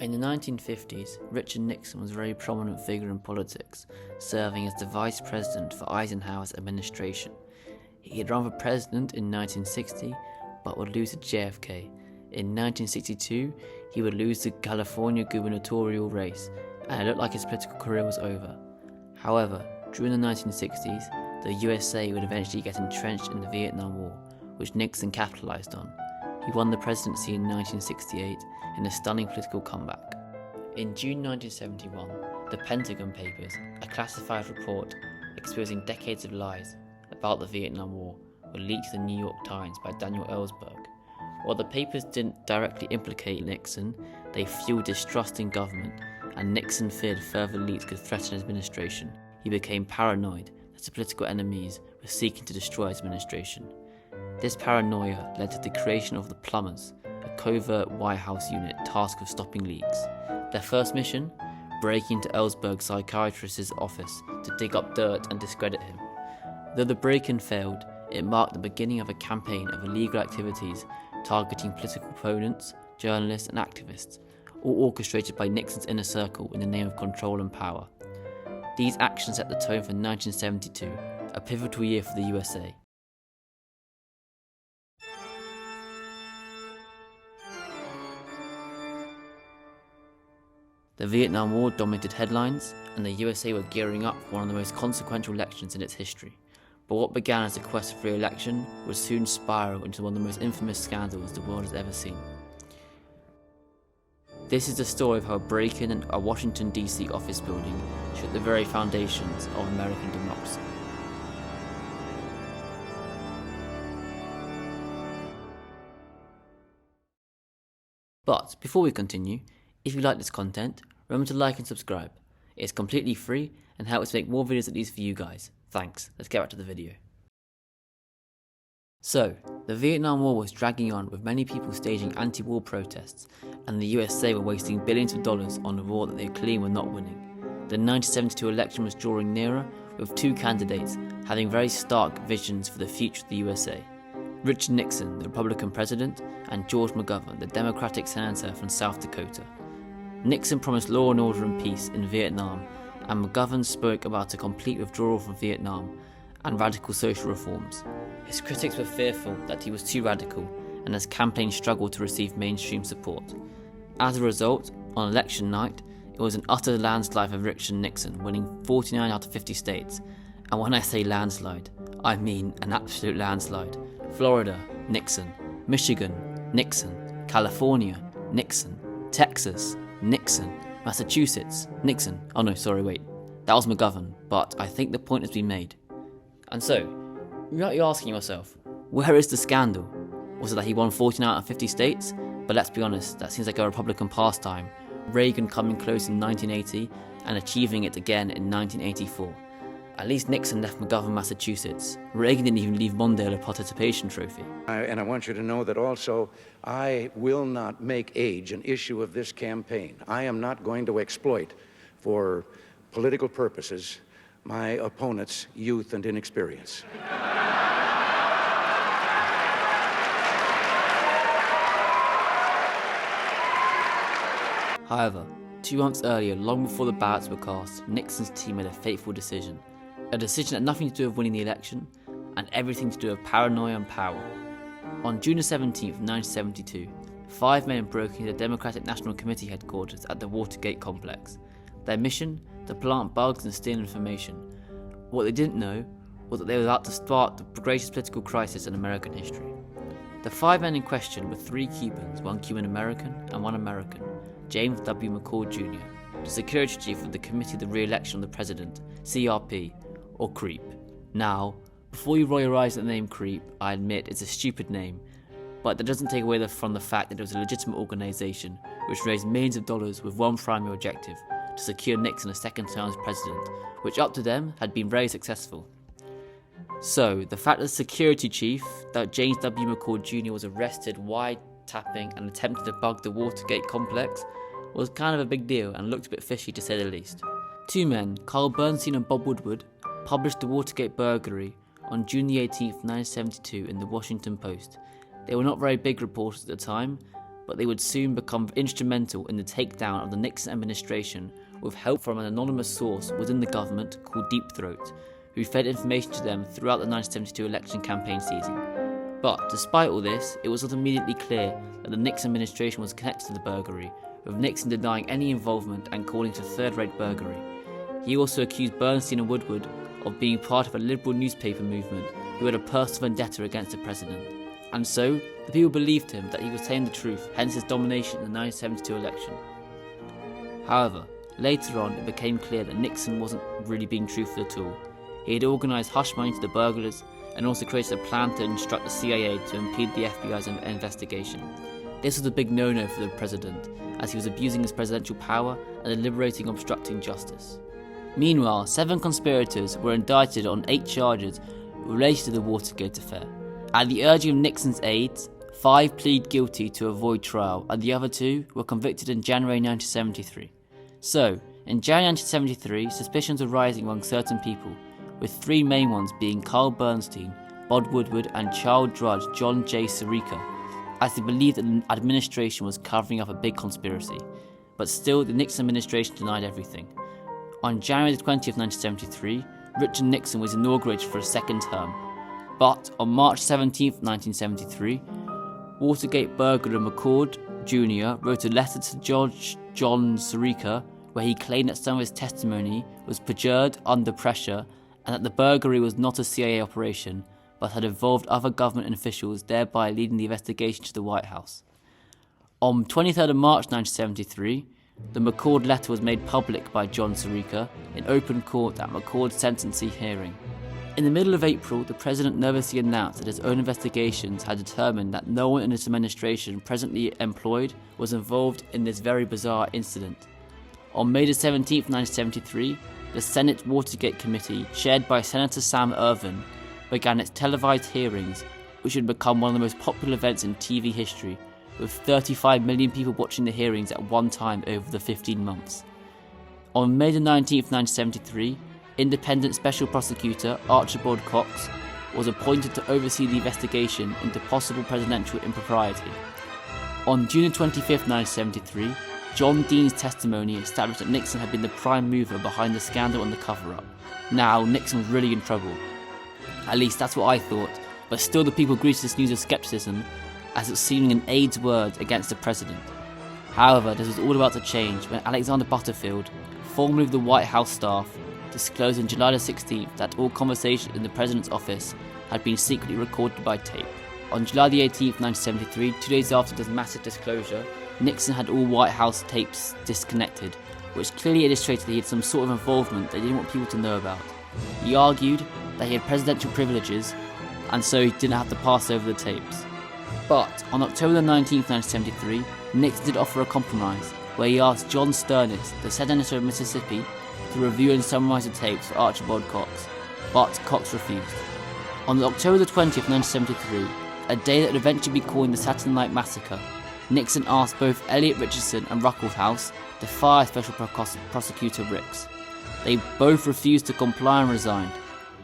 In the 1950s, Richard Nixon was a very prominent figure in politics, serving as the vice president for Eisenhower's administration. He had run for president in 1960, but would lose to JFK. In 1962, he would lose the California gubernatorial race, and it looked like his political career was over. However, during the 1960s, the USA would eventually get entrenched in the Vietnam War, which Nixon capitalized on. He won the presidency in 1968 in a stunning political comeback. In June 1971, the Pentagon Papers, a classified report exposing decades of lies about the Vietnam War, were leaked to the New York Times by Daniel Ellsberg. While the papers didn't directly implicate Nixon, they fueled distrust in government, and Nixon feared further leaks could threaten his administration. He became paranoid that his political enemies were seeking to destroy his administration. This paranoia led to the creation of the plumbers, a covert White House unit tasked with stopping leaks. Their first mission? Breaking into Ellsberg's psychiatrist's office to dig up dirt and discredit him. Though the break-in failed, it marked the beginning of a campaign of illegal activities targeting political opponents, journalists and activists, all orchestrated by Nixon's inner circle in the name of control and power. These actions set the tone for 1972, a pivotal year for the USA. The Vietnam War dominated headlines, and the USA were gearing up for one of the most consequential elections in its history. But what began as a quest for re-election would soon spiral into one of the most infamous scandals the world has ever seen. This is the story of how a break-in in a Washington DC office building shook the very foundations of American democracy. But before we continue, if you like this content, remember to like and subscribe. It's completely free and helps make more videos like these for you guys. Thanks, let's get back to the video. So, the Vietnam War was dragging on, with many people staging anti-war protests, and the USA were wasting billions of dollars on a war that they claimed were not winning. The 1972 election was drawing nearer, with two candidates having very stark visions for the future of the USA. Richard Nixon, the Republican president, and George McGovern, the Democratic senator from South Dakota. Nixon promised law and order and peace in Vietnam, and McGovern spoke about a complete withdrawal from Vietnam and radical social reforms. His critics were fearful that he was too radical, and his campaign struggled to receive mainstream support. As a result, on election night, it was an utter landslide for Richard Nixon, winning 49 out of 50 states. And when I say landslide, I mean an absolute landslide. Florida, Nixon. Michigan, Nixon. California, Nixon. Texas, Nixon. Massachusetts, Nixon. Oh no, sorry, wait. That was McGovern, but I think the point has been made. And so, you might be asking yourself, where is the scandal? Was it that he won 49 out of 50 states? But let's be honest, that seems like a Republican pastime. Reagan coming close in 1980 and achieving it again in 1984. At least Nixon left McGovern, Massachusetts. Reagan didn't even leave Mondale a participation trophy. And I want you to know that also, I will not make age an issue of this campaign. I am not going to exploit, for political purposes, my opponent's youth and inexperience. However, 2 months earlier, long before the ballots were cast, Nixon's team made a fateful decision. A decision that had nothing to do with winning the election, and everything to do with paranoia and power. On June 17, 1972, 5 men broke into the Democratic National Committee headquarters at the Watergate complex. Their mission? To plant bugs and steal information. What they didn't know was that they were about to start the greatest political crisis in American history. The 5 men in question were 3 Cubans, 1 Cuban American and 1 American, James W. McCall Jr., the security chief of the Committee of the Re-election of the President, CRP, or CREEP. Now, before you roll your eyes at the name CREEP, I admit it's a stupid name, but that doesn't take away from the fact that it was a legitimate organisation which raised millions of dollars with one primary objective: to secure Nixon a second term as president, which up to them had been very successful. So, the fact that the security chief, that James W. McCall Jr. was arrested wiretapping and attempting to bug the Watergate complex was kind of a big deal and looked a bit fishy to say the least. 2 men, Carl Bernstein and Bob Woodward, published the Watergate burglary on June 18, 1972 in the Washington Post. They were not very big reporters at the time, but they would soon become instrumental in the takedown of the Nixon administration with help from an anonymous source within the government called Deep Throat, who fed information to them throughout the 1972 election campaign season. But despite all this, it was not immediately clear that the Nixon administration was connected to the burglary, with Nixon denying any involvement and calling it a third-rate burglary. He also accused Bernstein and Woodward of being part of a liberal newspaper movement who had a personal vendetta against the president. And so, the people believed him that he was telling the truth, hence his domination in the 1972 election. However, later on it became clear that Nixon wasn't really being truthful at all. He had organised hush money to the burglars and also created a plan to instruct the CIA to impede the FBI's investigation. This was a big no-no for the president, as he was abusing his presidential power and deliberating obstructing justice. Meanwhile, 7 conspirators were indicted on 8 charges related to the Watergate affair. At the urging of Nixon's aides, 5 pleaded guilty to avoid trial, and the other 2 were convicted in January 1973. So, in January 1973, suspicions were rising among certain people, with 3 main ones being Carl Bernstein, Bob Woodward, and child drudge John J. Sirica, as they believed that the administration was covering up a big conspiracy. But still, the Nixon administration denied everything. On January 20th, 1973, Richard Nixon was inaugurated for a second term. But on March 17th, 1973, Watergate burglar McCord Jr. wrote a letter to Judge John Sirica where he claimed that some of his testimony was perjured under pressure and that the burglary was not a CIA operation, but had involved other government officials, thereby leading the investigation to the White House. On 23rd of March 1973, the McCord letter was made public by John Sirica in open court at McCord's sentencing hearing. In the middle of April, the president nervously announced that his own investigations had determined that no one in his administration presently employed was involved in this very bizarre incident. On May 17, 1973, the Senate Watergate Committee, chaired by Senator Sam Ervin, began its televised hearings, which would become one of the most popular events in TV history, with 35 million people watching the hearings at one time over the 15 months. On May 19, 1973, independent special prosecutor Archibald Cox was appointed to oversee the investigation into possible presidential impropriety. On June 25, 1973, John Dean's testimony established that Nixon had been the prime mover behind the scandal and the cover-up. Now, Nixon was really in trouble. At least that's what I thought, but still the people greeted this news with skepticism, as it was seeming an aide's word against the president. However, this was all about to change when Alexander Butterfield, formerly of the White House staff, disclosed on July 16th that all conversations in the president's office had been secretly recorded by tape. On July 18th, 1973, 2 days after this massive disclosure, Nixon had all White House tapes disconnected, which clearly illustrated that he had some sort of involvement that he didn't want people to know about. He argued that he had presidential privileges, and so he didn't have to pass over the tapes. But on October 19th, 1973, Nixon did offer a compromise, where he asked John Sternis, the Senator of Mississippi, to review and summarise the tapes for Archibald Cox, but Cox refused. On October 20th, 1973, a day that would eventually be called the Saturday Night Massacre, Nixon asked both Elliot Richardson and Ruckelshaus to fire Special Prosecutor Ricks. They both refused to comply and resigned.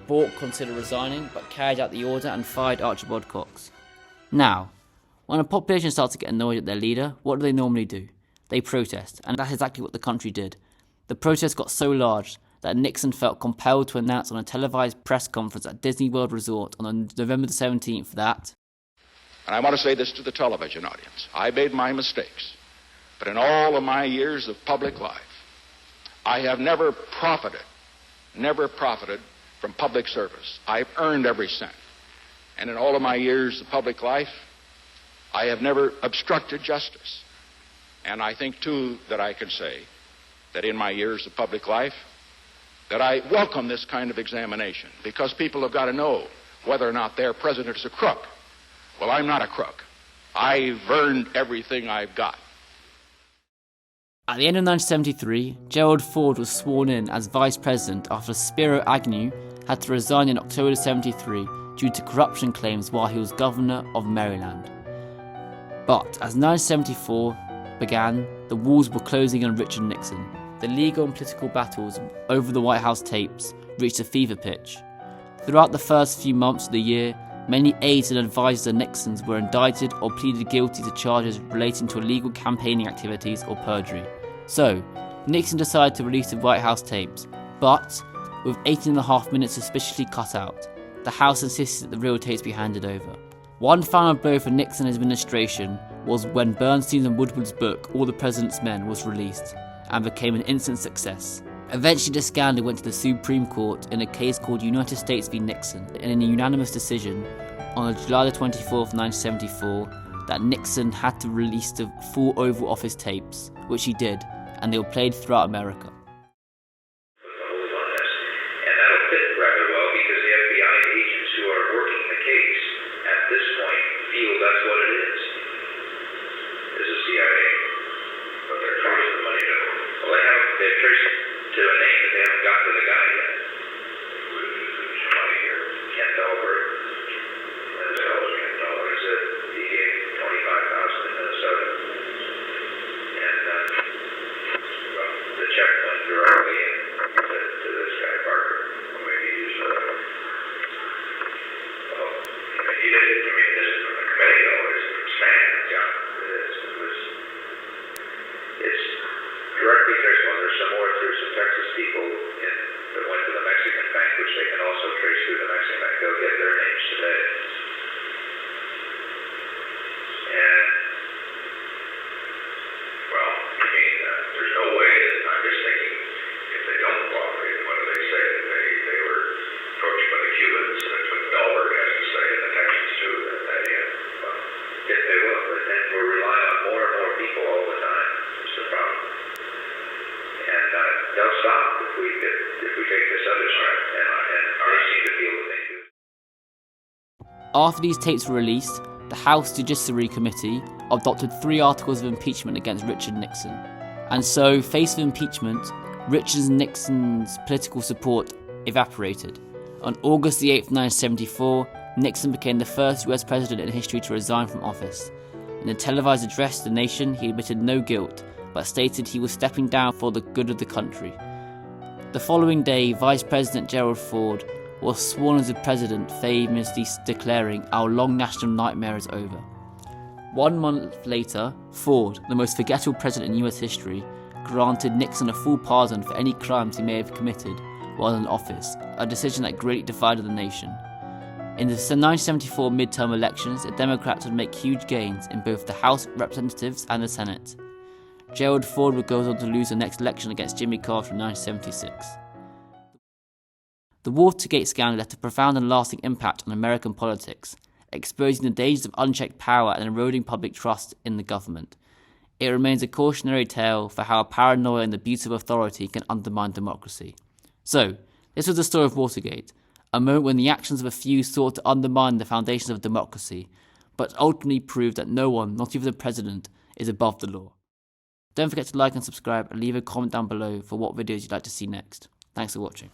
Bork considered resigning, but carried out the order and fired Archibald Cox. Now, when a population starts to get annoyed at their leader, what do they normally do? They protest, and that's exactly what the country did. The protest got so large that Nixon felt compelled to announce on a televised press conference at Disney World Resort on November 17th that, and I want to say this to the television audience, I made my mistakes, but in all of my years of public life, I have never profited from public service. I've earned every cent. And in all of my years of public life, I have never obstructed justice. And I think, too, that I can say that in my years of public life, that I welcome this kind of examination, because people have got to know whether or not their president is a crook. Well, I'm not a crook. I've earned everything I've got. At the end of 1973, Gerald Ford was sworn in as vice president after Spiro Agnew had to resign in October 1973 due to corruption claims while he was governor of Maryland. But as 1974 began, the walls were closing on Richard Nixon. The legal and political battles over the White House tapes reached a fever pitch. Throughout the first few months of the year, Many aides and advisors of Nixon's were indicted or pleaded guilty to charges relating to illegal campaigning activities or perjury. So, Nixon decided to release the White House tapes, but with 18.5 minutes suspiciously cut out, the House insisted that the real tapes be handed over. One final blow for Nixon and his administration was when Bernstein's and Woodward's book, All the President's Men, was released and became an instant success. Eventually, the scandal went to the Supreme Court in a case called United States v. Nixon, and in a unanimous decision on July 24, 1974, that Nixon had to release the full Oval Office tapes, which he did, and they were played throughout America. After these tapes were released, the House Judiciary Committee adopted 3 articles of impeachment against Richard Nixon. And so, faced with impeachment, Richard Nixon's political support evaporated. On August 8, 1974, Nixon became the first US president in history to resign from office. In a televised address to the nation, he admitted no guilt, but stated he was stepping down for the good of the country. The following day, Vice President Gerald Ford was sworn as the president, famously declaring, "Our long national nightmare is over." 1 month later, Ford, the most forgettable president in US history, granted Nixon a full pardon for any crimes he may have committed while in office, a decision that greatly divided the nation. In the 1974 midterm elections, the Democrats would make huge gains in both the House of Representatives and the Senate. Gerald Ford would go on to lose the next election against Jimmy Carter in 1976. The Watergate Scandal left a profound and lasting impact on American politics, exposing the dangers of unchecked power and eroding public trust in the government. It remains a cautionary tale for how paranoia and the abuse of authority can undermine democracy. So, this was the story of Watergate, a moment when the actions of a few sought to undermine the foundations of democracy, but ultimately proved that no one, not even the president, is above the law. Don't forget to like and subscribe and leave a comment down below for what videos you'd like to see next. Thanks for watching.